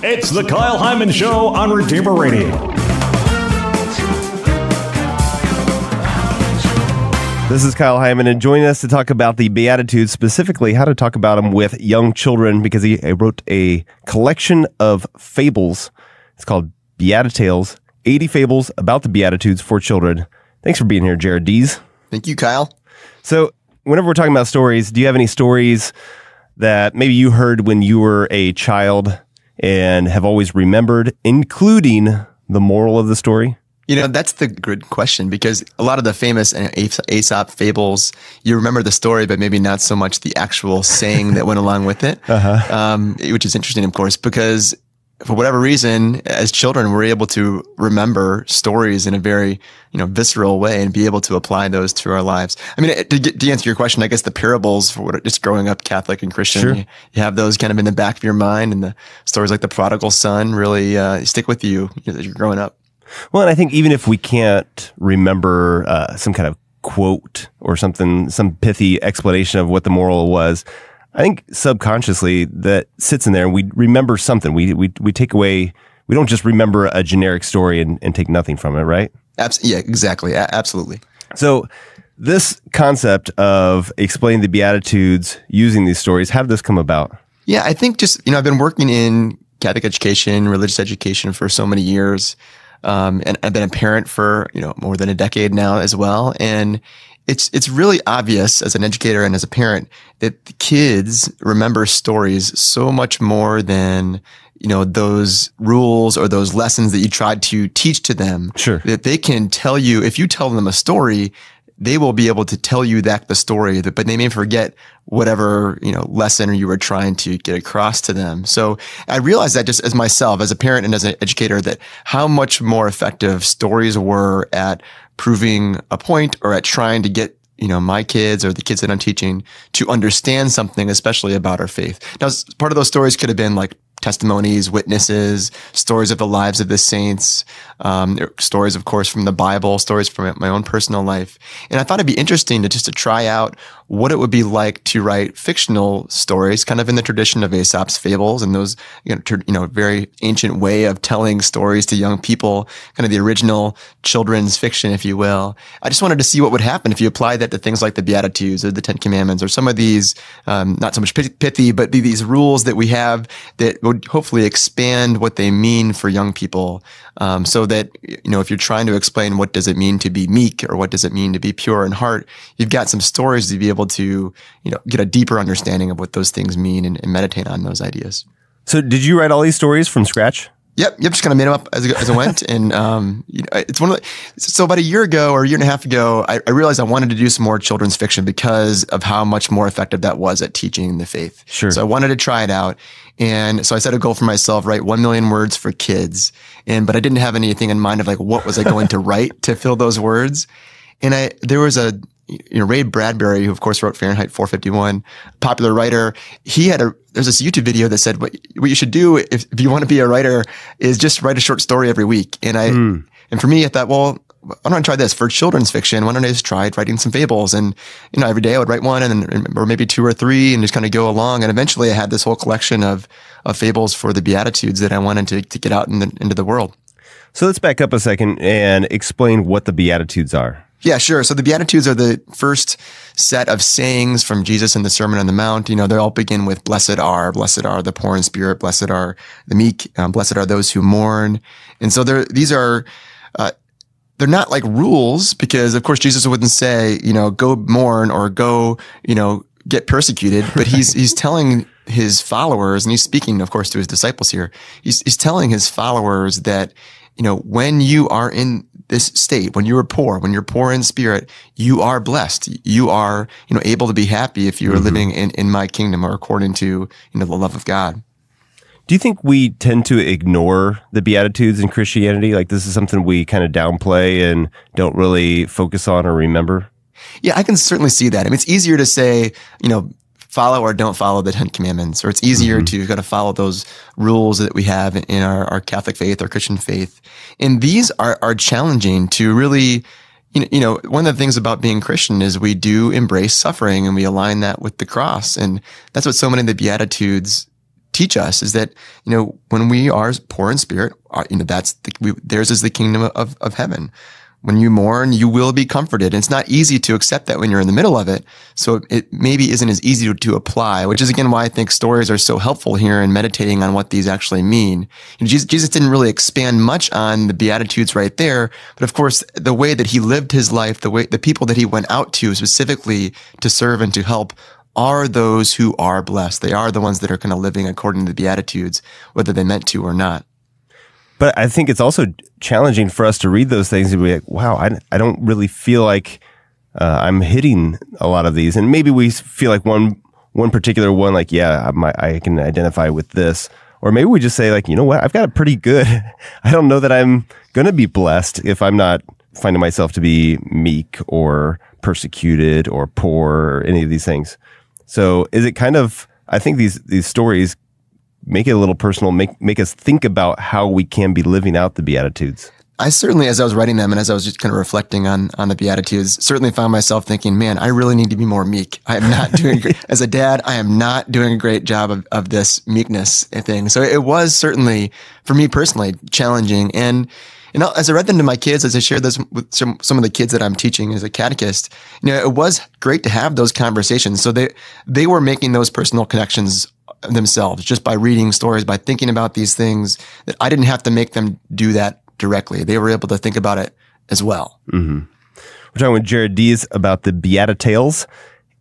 It's the Kyle Hyman Show on Redeemer Radio. This is Kyle Hyman, and joining us to talk about the Beatitudes, specifically how to talk about them with young children, because he wrote a collection of fables. It's called Beatitudes, 80 Fables about the Beatitudes for Children. Thanks for being here, Jared Dees. Thank you, Kyle. So whenever we're talking about stories, do you have any stories that maybe you heard when you were a child and have always remembered, including the moral of the story? You know, that's the good question, because a lot of the famous Aesop fables, you remember the story, but maybe not so much the actual saying that went along with it, which is interesting, of course, because for whatever reason, as children, we're able to remember stories in a very, visceral way and be able to apply those to our lives. I mean, to answer your question, I guess the parables, for just growing up Catholic and Christian, sure, you have those kind of in the back of your mind, and the stories like the prodigal son really stick with you as you're growing up. Well, and I think even if we can't remember some kind of quote or something, some pithy explanation of what the moral was, I think subconsciously that sits in there and we remember something. We take away, we don't just remember a generic story and take nothing from it, right? Yeah, exactly. Absolutely. So this concept of explaining the Beatitudes using these stories, how did this come about? Yeah, I think just, I've been working in Catholic education, religious education for so many years. And I've been a parent for, more than a decade now as well. And it's really obvious as an educator and as a parent that the kids remember stories so much more than, those rules or those lessons that you tried to teach to them. Sure. That they can tell you, if you tell them a story, they will be able to tell you the story, but they may forget whatever, lesson you were trying to get across to them. So I realized that just as myself, as a parent and as an educator, that how much more effective stories were at proving a point or at trying to get, my kids or the kids that I'm teaching to understand something, especially about our faith. Now, part of those stories could have been like testimonies, witnesses, stories of the lives of the saints, stories, of course, from the Bible, stories from my own personal life. And I thought it'd be interesting to try out what it would be like to write fictional stories, kind of in the tradition of Aesop's fables and those, very ancient way of telling stories to young people, kind of the original children's fiction, if you will. I just wanted to see what would happen if you applied that to things like the Beatitudes or the Ten Commandments or some of these, not so much pithy, but these rules that we have that would hopefully expand what they mean for young people. So that, if you're trying to explain what does it mean to be meek or what does it mean to be pure in heart, you've got some stories to be able to, get a deeper understanding of what those things mean and meditate on those ideas. So did you write all these stories from scratch? Yep. Just kind of made them up as I went. And, it's one of so about a year ago or a year and a half ago, I realized I wanted to do some more children's fiction because of how much more effective that was at teaching the faith. Sure. So I wanted to try it out. And so I set a goal for myself, write 1 million words for kids. But I didn't have anything in mind of like, what was I going to write to fill those words? And there was Ray Bradbury, who of course wrote Fahrenheit 451, popular writer. There's this YouTube video that said what you should do if you want to be a writer is just write a short story every week. And for me, I thought, well, why don't I try this for children's fiction? Why don't I just try writing some fables? And, every day I would write one or maybe 2 or 3 and just kind of go along. And eventually I had this whole collection of fables for the Beatitudes that I wanted to get out into the world. So let's back up a second and explain what the Beatitudes are. Yeah, sure. So the Beatitudes are the first set of sayings from Jesus in the Sermon on the Mount. They all begin with blessed are the poor in spirit, blessed are the meek, blessed are those who mourn. And so these are, they're not like rules because of course Jesus wouldn't say, go mourn or go, get persecuted, but he's telling his followers, and he's speaking, of course, to his disciples here. He's telling his followers that, when you are in this state, when you're poor in spirit, you are blessed. You are, able to be happy if you are living in my kingdom or according to, the love of God. Do you think we tend to ignore the Beatitudes in Christianity? Like this is something we kind of downplay and don't really focus on or remember? Yeah, I can certainly see that. I mean, it's easier to say, follow or don't follow the 10 Commandments, or it's easier to kind of follow those rules that we have in our Catholic faith, our Christian faith. And these are challenging to really, one of the things about being Christian is we do embrace suffering and we align that with the cross. And that's what so many of the Beatitudes teach us is that, when we are poor in spirit, theirs is the kingdom of heaven. When you mourn, you will be comforted. And it's not easy to accept that when you're in the middle of it. So it maybe isn't as easy to apply, which is again why I think stories are so helpful here in meditating on what these actually mean. Jesus didn't really expand much on the Beatitudes right there, but of course, the way that he lived his life, the people that he went out to specifically to serve and to help are those who are blessed. They are the ones that are kind of living according to the Beatitudes, whether they meant to or not. But I think it's also challenging for us to read those things and be like, wow, I don't really feel like I'm hitting a lot of these. And maybe we feel like one particular one, like, yeah, I can identify with this. Or maybe we just say like, you know what, I've got it pretty good. I don't know that I'm going to be blessed if I'm not finding myself to be meek or persecuted or poor or any of these things. So is it kind of, I think these stories make it a little personal, make us think about how we can be living out the Beatitudes. I certainly, as I was writing them and as I was just kind of reflecting on the Beatitudes, certainly found myself thinking, man, I really need to be more meek. I am not doing, as a dad, I am not doing a great job of this meekness thing. So it was certainly, for me personally, challenging. And as I read them to my kids, as I shared this with some of the kids that I'm teaching as a catechist, it was great to have those conversations. So they were making those personal connections themselves just by reading stories, by thinking about these things that I didn't have to make them do that directly. They were able to think about it as well. Mm-hmm. We're talking with Jared Dees about the Beatitales,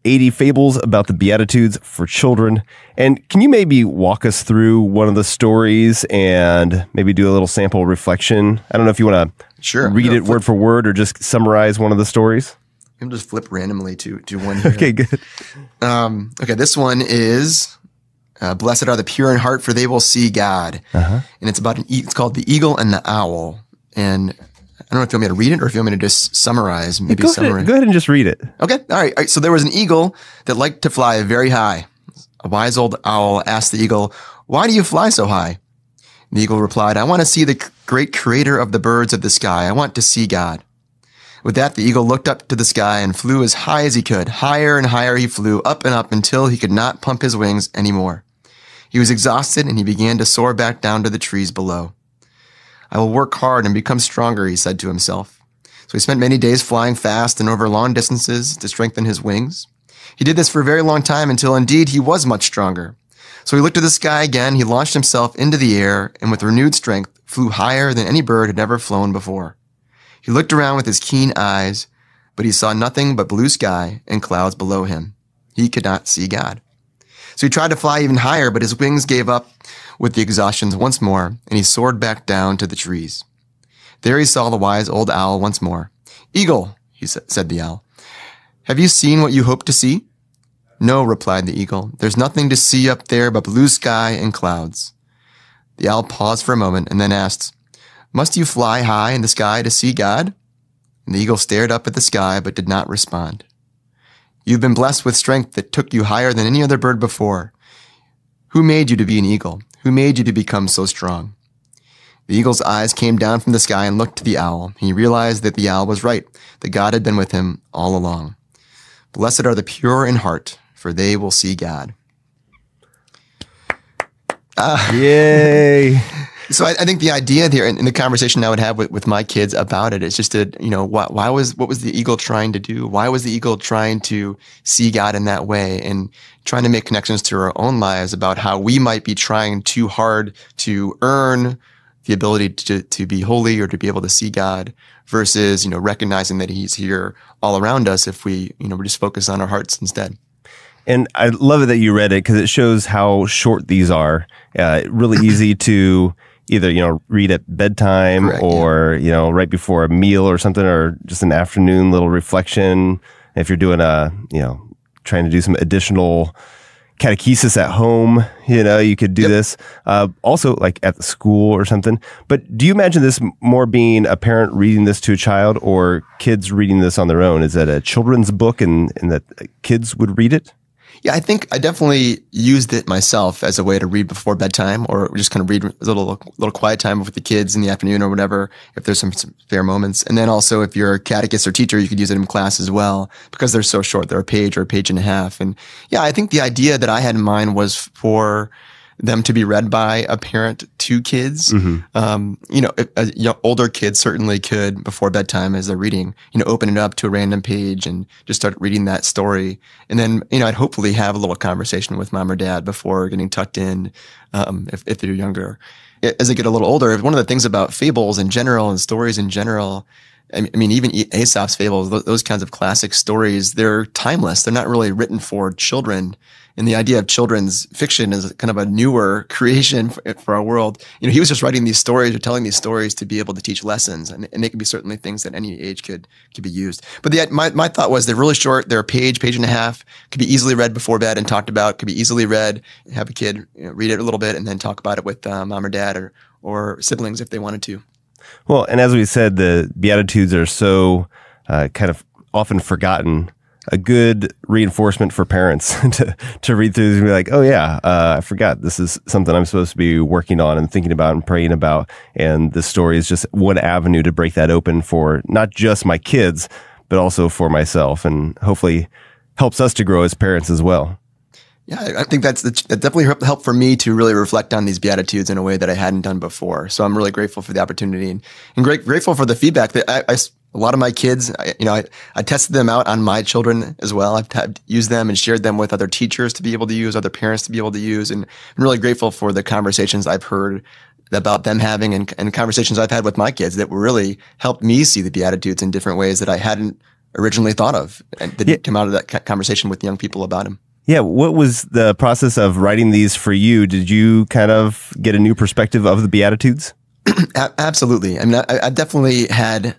80 fables about the Beatitudes for children. And can you maybe walk us through one of the stories and maybe do a little sample reflection? I don't know if you want to read it word for word or just summarize one of the stories. I'm just flip randomly to one here. Okay, good. Okay, this one is blessed are the pure in heart, for they will see God. Uh-huh. And it's about it's called The Eagle and the Owl. And I don't know if you want me to read it or if you want me to just summarize. Go ahead and just read it. Okay. All right. So there was an eagle that liked to fly very high. A wise old owl asked the eagle, "Why do you fly so high?" The eagle replied, "I want to see the great creator of the birds of the sky. I want to see God." With that, the eagle looked up to the sky and flew as high as he could. Higher and higher he flew, up and up, until he could not pump his wings anymore. He was exhausted, and he began to soar back down to the trees below. "I will work hard and become stronger," he said to himself. So he spent many days flying fast and over long distances to strengthen his wings. He did this for a very long time until indeed he was much stronger. So he looked at the sky again, he launched himself into the air, and with renewed strength flew higher than any bird had ever flown before. He looked around with his keen eyes, but he saw nothing but blue sky and clouds below him. He could not see God. So he tried to fly even higher, but his wings gave up with the exhaustion once more, and he soared back down to the trees. There he saw the wise old owl once more. "Eagle," said the owl, "have you seen what you hoped to see?" "No," replied the eagle. "There's nothing to see up there but blue sky and clouds." The owl paused for a moment and then asked, "Must you fly high in the sky to see God?" And the eagle stared up at the sky but did not respond. "You've been blessed with strength that took you higher than any other bird before. Who made you to be an eagle? Who made you to become so strong?" The eagle's eyes came down from the sky and looked to the owl. He realized that the owl was right, that God had been with him all along. Blessed are the pure in heart, for they will see God. Yay! So I think the idea there in the conversation I would have with my kids about it is just to, what was the eagle trying to do? Why was the eagle trying to see God in that way, and trying to make connections to our own lives about how we might be trying too hard to earn the ability to be holy or to be able to see God, versus, recognizing that he's here all around us if we, we just focus on our hearts instead. And I love it that you read it because it shows how short these are. Really easy to either, read at bedtime. Correct, or, right before a meal or something, or just an afternoon little reflection. If you're doing trying to do some additional catechesis at home, you could do this. Also like at the school or something. But do you imagine this more being a parent reading this to a child or kids reading this on their own? Is it a children's book and that kids would read it? Yeah, I think I definitely used it myself as a way to read before bedtime, or just kind of read a little quiet time with the kids in the afternoon or whatever, if there's some spare moments. And then also if you're a catechist or teacher, you could use it in class as well, because they're so short. They're a page or a page and a half. And yeah, I think the idea that I had in mind was for them to be read by a parent to kids. Older kids certainly could, before bedtime as they're reading, open it up to a random page and just start reading that story. And then, I'd hopefully have a little conversation with mom or dad before getting tucked in, if they're younger. As they get a little older, one of the things about fables in general and stories in general, even Aesop's fables, those kinds of classic stories, they're timeless. They're not really written for children. And the idea of children's fiction is kind of a newer creation for our world. He was just writing these stories or telling these stories to be able to teach lessons. And they can be certainly things that any age could be used. But my thought was they're really short. They're a page and a half, could be easily read before bed and talked about, could be easily read, have a kid read it a little bit and then talk about it with mom or dad or siblings if they wanted to. Well, and as we said, the Beatitudes are so kind of often forgotten. A good reinforcement for parents to read through and be like, oh yeah, I forgot this is something I'm supposed to be working on and thinking about and praying about. And this story is just one avenue to break that open for not just my kids, but also for myself, and hopefully helps us to grow as parents as well. Yeah, I think that definitely helped for me to really reflect on these Beatitudes in a way that I hadn't done before. So I'm really grateful for the opportunity and grateful for the feedback that a lot of my kids, I tested them out on my children as well. I've used them and shared them with other teachers to be able to use, other parents to be able to use. And I'm really grateful for the conversations I've heard about them having and conversations I've had with my kids that really helped me see the Beatitudes in different ways that I hadn't originally thought of and didn't come out of that conversation with young people about them. Yeah. What was the process of writing these for you? Did you kind of get a new perspective of the Beatitudes? Absolutely. I definitely had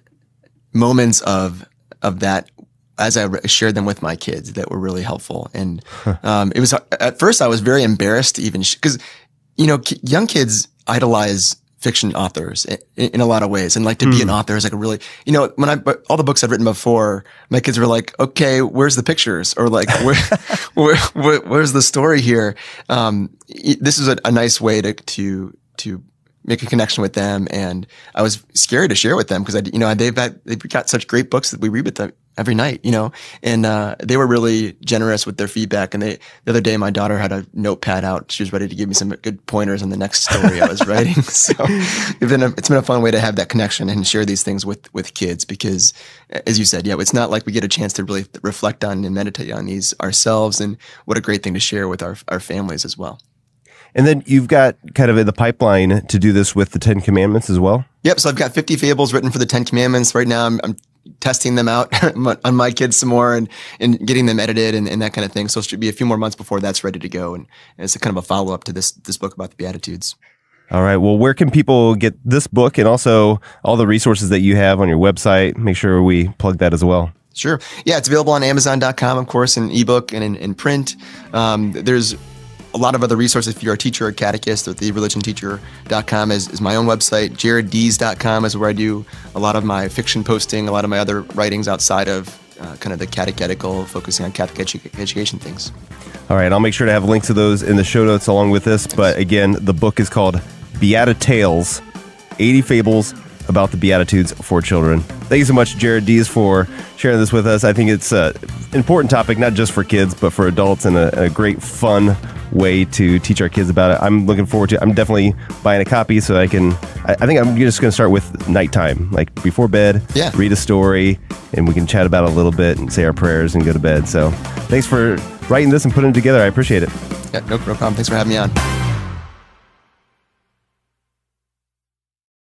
moments of that as I shared them with my kids that were really helpful. And it was at first I was very embarrassed to even because young kids idolize fiction authors in a lot of ways, and like to be an author is like a really when all the books I've written before, my kids were like, okay, where's the pictures, or like where's the story here? This is a nice way to make a connection with them, and I was scared to share with them because they've got such great books that we read with them every night, and they were really generous with their feedback. And the other day, my daughter had a notepad out; she was ready to give me some good pointers on the next story I was writing. So it's been a fun way to have that connection and share these things with kids because, as you said, it's not like we get a chance to really reflect on and meditate on these ourselves, and what a great thing to share with our families as well. And then you've got kind of in the pipeline to do this with the 10 Commandments as well? Yep. So I've got 50 fables written for the 10 Commandments. Right now I'm testing them out on my kids some more and getting them edited and that kind of thing. So it should be a few more months before that's ready to go. And it's a kind of a follow-up to this book about the Beatitudes. All right. Well, where can people get this book and also all the resources that you have on your website? Make sure we plug that as well. Sure. Yeah, it's available on Amazon.com, of course, in ebook and in print. There's a lot of other resources if you're a teacher or catechist. Or thereligionteacher.com is my own website. JaredDees.com is where I do a lot of my fiction posting, a lot of my other writings outside of kind of the catechetical, focusing on Catholic education things. All right, I'll make sure to have links to those in the show notes along with this. But again, the book is called Beatitales, 80 Fables about the Beatitudes for Children. Thank you so much, Jared Dees, for sharing this with us. I think it's an important topic, not just for kids, but for adults, and a great, fun way to teach our kids about it. I'm looking forward to it. I'm definitely buying a copy so I think I'm just going to start with nighttime, like before bed, read a story, and we can chat about it a little bit and say our prayers and go to bed. So thanks for writing this and putting it together. I appreciate it. Yeah, no problem. Thanks for having me on.